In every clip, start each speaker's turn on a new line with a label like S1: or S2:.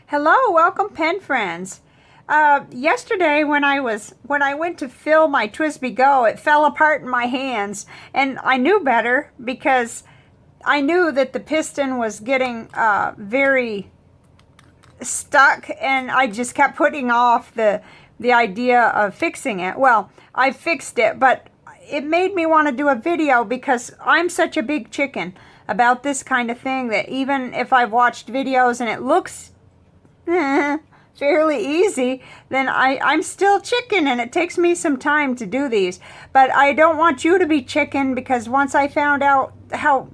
S1: Hello, welcome pen friends. Yesterday when I went to fill my TWSBI Go, it fell apart in my hands, and I knew better because I knew that the piston was getting very stuck, and I just kept putting off the idea of fixing it. Well, I fixed it, but it made me want to do a video because I'm such a big chicken about this kind of thing that even if I've watched videos and it looks fairly easy, then I'm still chicken, and it takes me some time to do these. But I don't want you to be chicken, because once I found out how,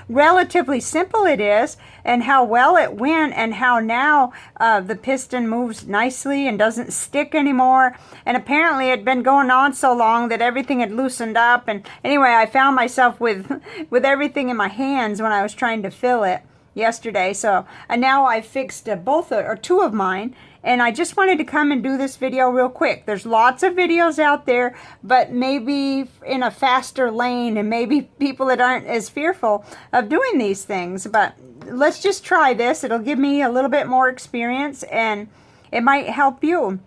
S1: relatively simple it is, and how well it went, and how now the piston moves nicely and doesn't stick anymore. And apparently it had been going on so long that everything had loosened up. And anyway, I found myself with everything in my hands when I was trying to fill it yesterday. So and now I fixed both or two of mine, and I just wanted to come and do this video real quick. There's lots of videos out there, but maybe in a faster lane, and maybe people that aren't as fearful of doing these things. But let's just try this. It'll give me a little bit more experience, and it might help you.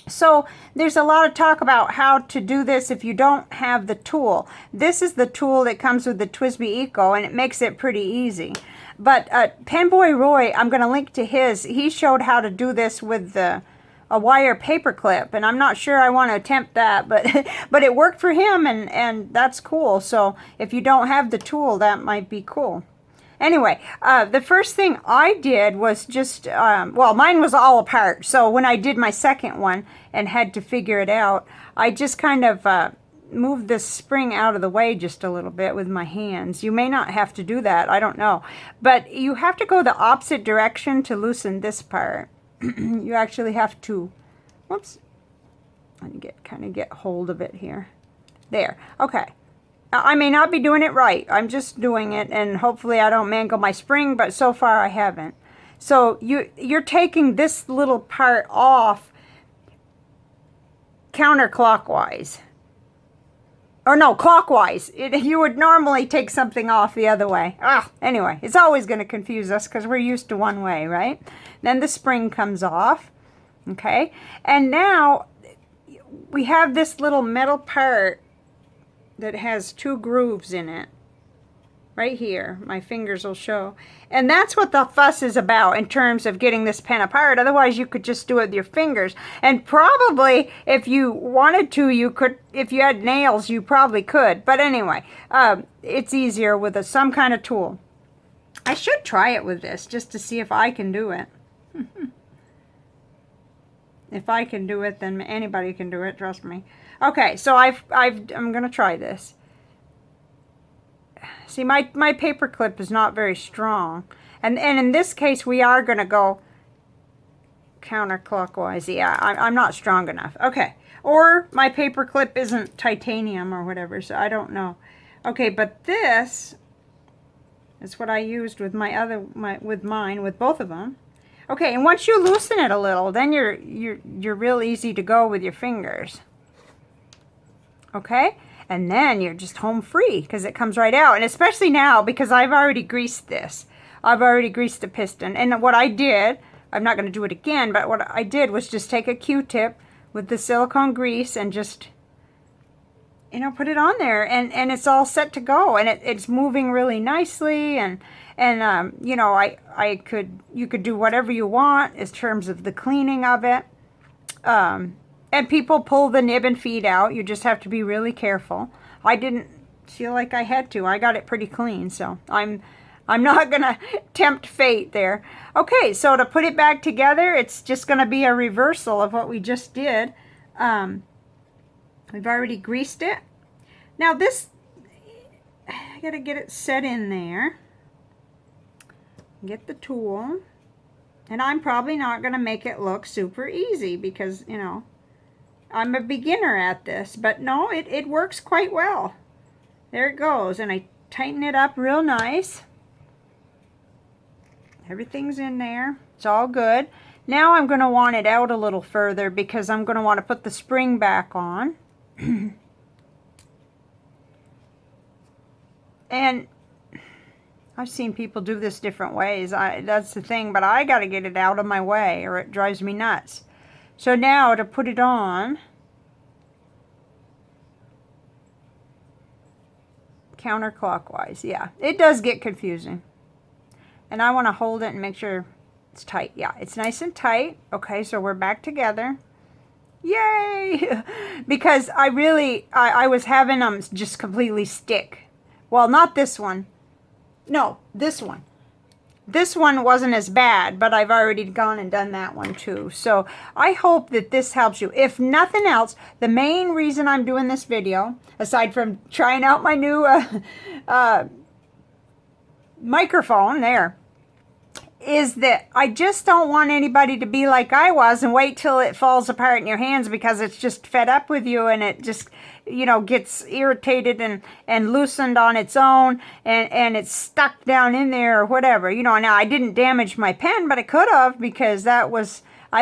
S1: So there's a lot of talk about how to do this if you don't have the tool. This is the tool that comes with the TWSBI Eco, and it makes it pretty easy. But Penboy Roy, I'm going to link to his. He showed how to do this with a wire paperclip, and I'm not sure I want to attempt that, but but it worked for him, and that's cool. So if you don't have the tool, that might be cool. Anyway, the first thing I did was just, well, mine was all apart. So when I did my second one and had to figure it out, I just kind of moved this spring out of the way just a little bit with my hands. You may not have to do that, I don't know. But you have to go the opposite direction to loosen this part. You actually have to, whoops, let me kind of get hold of it here. There, okay. I may not be doing it right. I'm just doing it, and hopefully I don't mangle my spring, but so far I haven't. So you're taking this little part off counterclockwise. Or no, clockwise. You would normally take something off the other way. Anyway, it's always going to confuse us because we're used to one way, right? Then the spring comes off, okay? And now we have this little metal part that has two grooves in it. Right here, my fingers will show. And that's what the fuss is about in terms of getting this pen apart. Otherwise, you could just do it with your fingers. And probably, if you wanted to, you could, if you had nails, you probably could. But anyway, it's easier with some kind of tool. I should try it with this, just to see if I can do it. If I can do it, then anybody can do it, trust me. Okay, so I'm going to try this. See, my paper clip is not very strong. And in this case, we are going to go counterclockwise. Yeah, I'm not strong enough. Okay. Or my paper clip isn't titanium or whatever, so I don't know. Okay, but this is what I used with with both of them. Okay, and once you loosen it a little, then you're real easy to go with your fingers. Okay? And then you're just home free because it comes right out. And especially now, because I've already greased this. I've already greased the piston. And what I did, I'm not going to do it again, but what I did was just take a Q-tip with the silicone grease and just, put it on there. And it's all set to go. And it's moving really nicely. And you could do whatever you want in terms of the cleaning of it. And people pull the nib and feed out. You just have to be really careful. I didn't feel like I had to. I got it pretty clean, so I'm not going to tempt fate there. Okay, so to put it back together, it's just going to be a reversal of what we just did. We've already greased it. Now this, I got to get it set in there. Get the tool. And I'm probably not going to make it look super easy because, I'm a beginner at this, but no, it works quite well. There it goes, and I tighten it up real nice. Everything's in there. It's all good. Now I'm going to want it out a little further because I'm going to want to put the spring back on. And I've seen people do this different ways. That's the thing, but I got to get it out of my way or it drives me nuts. So now to put it on, counterclockwise. Yeah, it does get confusing. And I want to hold it and make sure it's tight. Yeah, it's nice and tight. Okay, so we're back together. Yay! Because I was having them just completely stick. Well, not this one. No, this one. This one wasn't as bad, but I've already gone and done that one too. So I hope that this helps you. If nothing else, the main reason I'm doing this video, aside from trying out my new microphone there, is that I just don't want anybody to be like I was and wait till it falls apart in your hands because it's just fed up with you and it just, you know, gets irritated and loosened on its own and it's stuck down in there or whatever. You know, now I didn't damage my pen, but I could have because I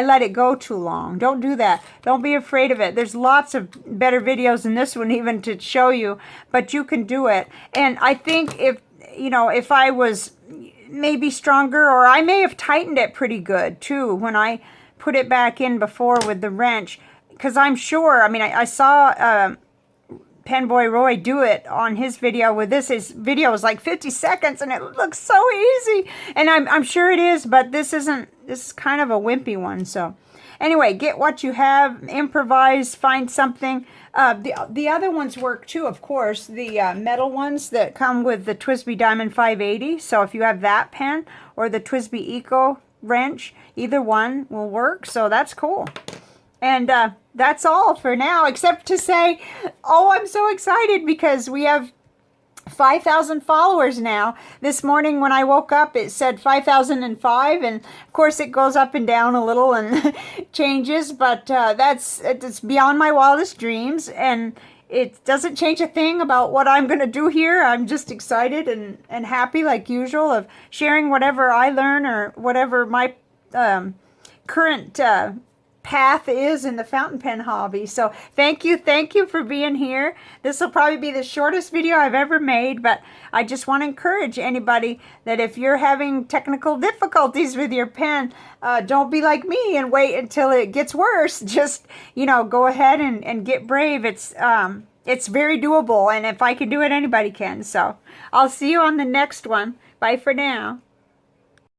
S1: let it go too long. Don't do that. Don't be afraid of it. There's lots of better videos than this one even to show you, but you can do it. And I think if I was maybe stronger, or I may have tightened it pretty good too when I put it back in before with the wrench, because I'm sure, I mean, I saw Pen Boy Roy do it on his video with this. His video was like 50 seconds and it looks so easy, and I'm sure it is, but this is kind of a wimpy one. So anyway, get what you have, improvise, find something. The other ones work too, of course, the metal ones that come with the TWSBI Diamond 580. So if you have that pen or the TWSBI Eco wrench, either one will work. So that's cool. And that's all for now, except to say, oh, I'm so excited because we have 5,000 followers now. This morning when I woke up, it said 5,005, and of course it goes up and down a little and changes, but it's beyond my wildest dreams, and it doesn't change a thing about what I'm going to do here. I'm just excited and happy like usual of sharing whatever I learn or whatever my current path is in the fountain pen hobby. So thank you for being here. This will probably be the shortest video I've ever made, but I just want to encourage anybody that if you're having technical difficulties with your pen, don't be like me and wait until it gets worse. Just, go ahead and get brave. It's very doable, and if I can do it, anybody can. So I'll see you on the next one. Bye for now.